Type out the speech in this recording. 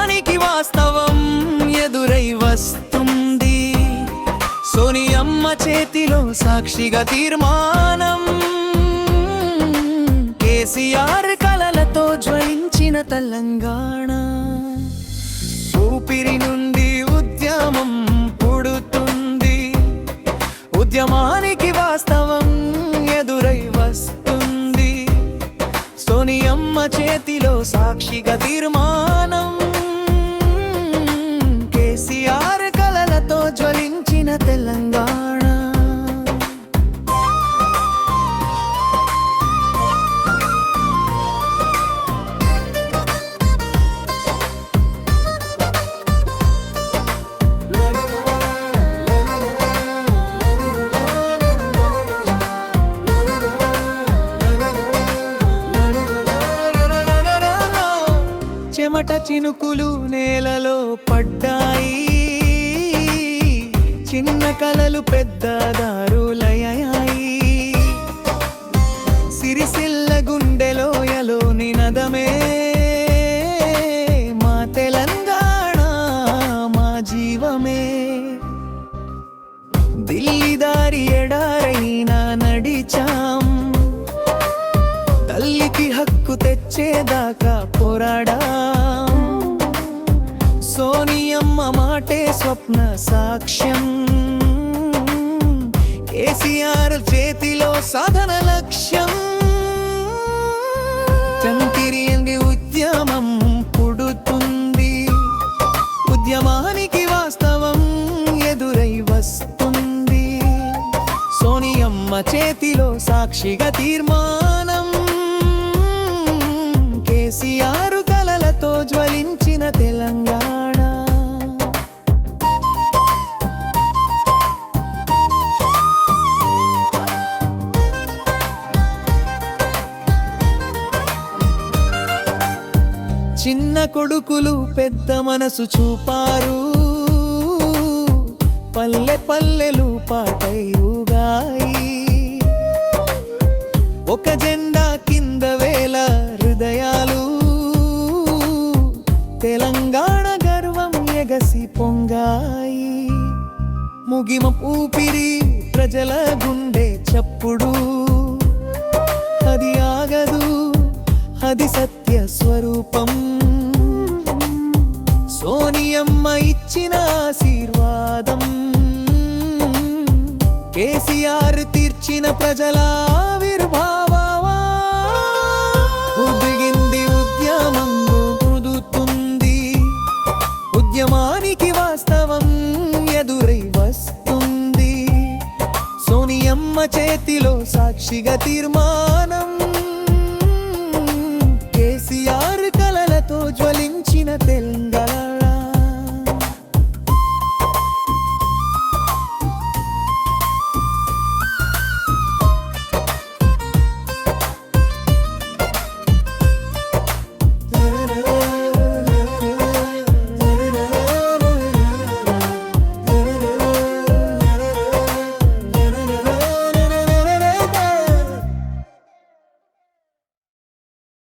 ఉద్యమానికి వాస్తవం ఎదురై వస్తుంది. సోనియమ్మ చేతిలో సాక్షిగా తీర్మానం. కేసీఆర్ కలలతో జ్వలించిన తెలంగాణ. ఊపిరి నుండి ఉద్యమం పుడుతుంది. ఉద్యమానికి వాస్తవం ఎదురై వస్తుంది. సోనియమ్మ చేతిలో సాక్షిగా తీర్మానం. కేసీఆర్ కలలతో జ్వలించిన తెలంగాణ. చెమట చినుకులు నేలలో పడ్డాయి. చిన్న కలలు పెద్ద దారులయ్యాయి. సిరిసిల్ల గుండెలోయలో నినదమే మా తెలంగాణ, మా జీవమే. ఢిల్లీ దారి ఎడారైనా నడిచాం. తల్లికి హక్కు తెచ్చేదాకా పోరాడా. సోనియమ్మ మాటే స్వప్న సాక్ష్యం. కేసీఆర్ చేతిలో సాధన లక్ష్యం. చంతిరియంగి ఉద్యమం పుడుతుంది. ఉద్యమానికి వాస్తవం ఎదురై వస్తుంది. సోనియమ్మ చేతిలో సాక్షిగా తీర్మానం. కేసీఆర్ కలలతో జ్వలించిన తెలంగాణ. చిన్న కొడుకులు పెద్ద మనసు చూపారు. పల్లె పల్లెలు పాటై ఊగాయి. ఒక జెండా కింద వేల హృదయాలు. తెలంగాణ గర్వం ఎగసి పొంగాయి. ముగిమ ఊపిరి ప్రజల గుండె చప్పుడు. అది ఆగదు, అది సత్య స్వరూపం. సోనియమ్మ ఇచ్చిన ఆశీర్వాదం. కేసీఆర్ తీర్చిన ప్రజల